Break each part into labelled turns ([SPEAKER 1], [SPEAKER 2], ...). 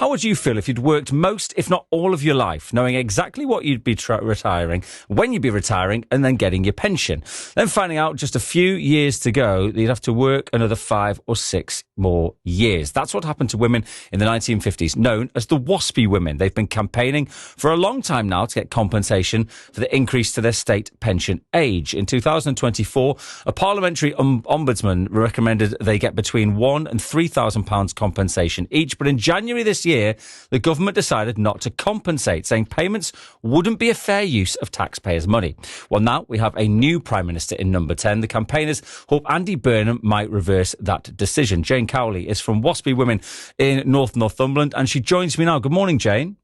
[SPEAKER 1] How would you feel if you'd worked most, if not all of your life, knowing exactly what you'd be retiring, when you'd be retiring, and then getting your pension? Then finding out just a few years to go, you'd have to work another 5 or 6 more years. That's what happened to women in the 1950s, known as the WASPy women. They've been campaigning for a long time now to get compensation for the increase to their state pension age. In 2024, a parliamentary ombudsman recommended they get between £1,000 and £3,000 compensation each. But in January this year, the government decided not to compensate, saying payments wouldn't be a fair use of taxpayers' money. Well, now we have a new Prime Minister in Number 10. The campaigners hope Andy Burnham might reverse that decision. Jane Cowley is from WASPy Women in Northumberland, and she joins me now. Good morning, Jane.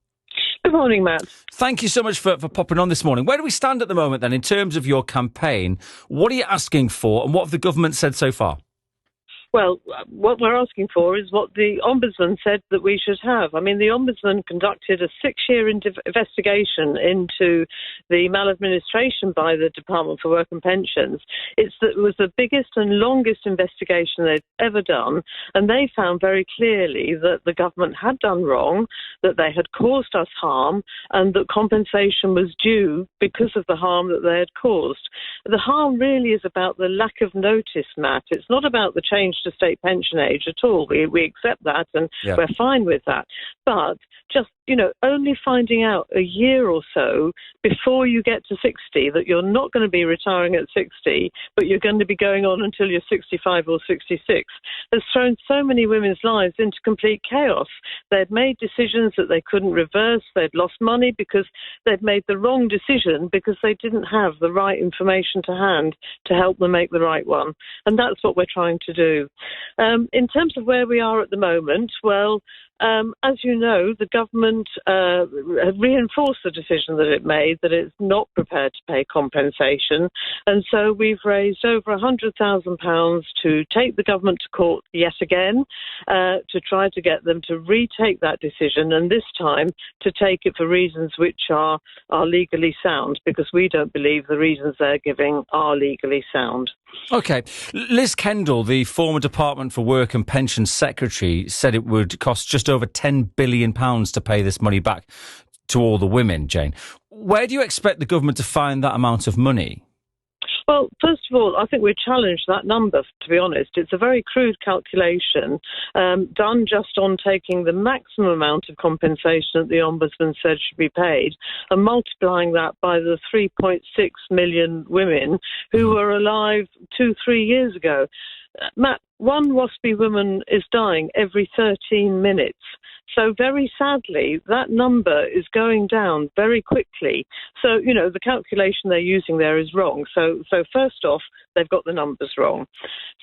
[SPEAKER 2] Good morning, Matt.
[SPEAKER 1] Thank you so much for popping on this morning. Where do we stand at the moment, then, in terms of your campaign? What are you asking for, and what have the government said so far?
[SPEAKER 2] Well, what we're asking for is what the Ombudsman said that we should have. I mean, the Ombudsman conducted a 6-year investigation into the maladministration by the Department for Work and Pensions. It was the biggest and longest investigation they'd ever done, and they found very clearly that the government had done wrong, that they had caused us harm, and that compensation was due because of the harm that they had caused. The harm really is about the lack of notice, Matt. It's not about the change to state pension age at all. We accept that, and we're fine with that. But just, only finding out a year or so before you get to 60 that you're not going to be retiring at 60, but you're going to be going on until you're 65 or 66, has thrown so many women's lives into complete chaos. They'd made decisions that they couldn't reverse. They'd lost money because they'd made the wrong decision because they didn't have the right information to hand to help them make the right one. And that's what we're trying to do. In terms of where we are at the moment, well, as you know, the government reinforced the decision that it made, that it's not prepared to pay compensation. And so we've raised over £100,000 to take the government to court yet again, to try to get them to retake that decision, and this time to take it for reasons which are legally sound, because we don't believe the reasons they're giving are legally sound.
[SPEAKER 1] OK. Liz Kendall, the former Department for Work and Pensions Secretary, said it would cost just over £10 billion to pay this money back to all the women, Jane. Where do you expect the government to find that amount of money?
[SPEAKER 2] Well, first of all, I think we challenge that number, to be honest. It's a very crude calculation done just on taking the maximum amount of compensation that the Ombudsman said should be paid and multiplying that by the 3.6 million women who were alive 2-3 years ago. Matt, one WASPy woman is dying every 13 minutes. So very sadly, that number is going down very quickly. So, the calculation they're using there is wrong. So first off, they've got the numbers wrong.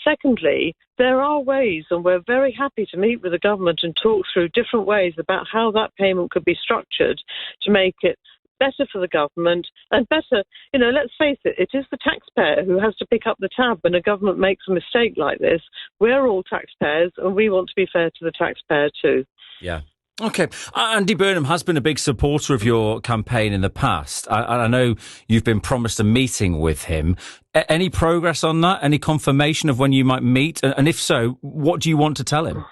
[SPEAKER 2] Secondly, there are ways, and we're very happy to meet with the government and talk through different ways about how that payment could be structured to make it better for the government and better, let's face it, it is the taxpayer who has to pick up the tab when a government makes a mistake like this. We're all taxpayers and we want to be fair to the taxpayer too.
[SPEAKER 1] Yeah. OK. Andy Burnham has been a big supporter of your campaign in the past. I know you've been promised a meeting with him. Any progress on that? Any confirmation of when you might meet? And if so, what do you want to tell him?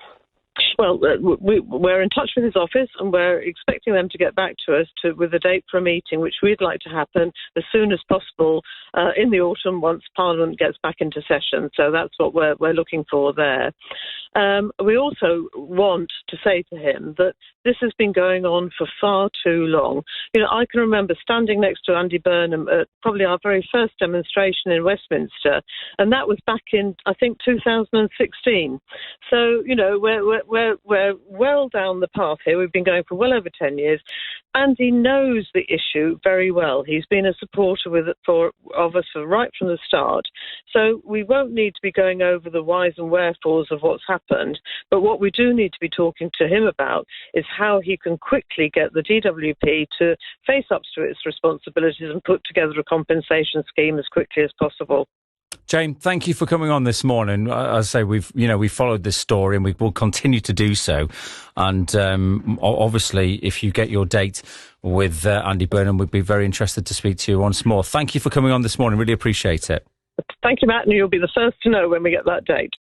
[SPEAKER 2] Well, we're in touch with his office and we're expecting them to get back to us with a date for a meeting, which we'd like to happen as soon as possible in the autumn once Parliament gets back into session. So that's what we're looking for there. We also want to say to him that this has been going on for far too long. I can remember standing next to Andy Burnham at probably our very first demonstration in Westminster, and that was back in, I think, 2016. So, we're well down the path here. We've been going for well over 10 years. Andy knows the issue very well. He's been a supporter of us right from the start. So we won't need to be going over the whys and wherefores of what's happened. But what we do need to be talking to him about is how he can quickly get the DWP to face up to its responsibilities and put together a compensation scheme as quickly as possible.
[SPEAKER 1] Jane, thank you for coming on this morning. As I say, we've followed this story and we will continue to do so. And obviously, if you get your date with Andy Burnham, we'd be very interested to speak to you once more. Thank you for coming on this morning. Really appreciate it.
[SPEAKER 2] Thank you, Matt, and you'll be the first to know when we get that date.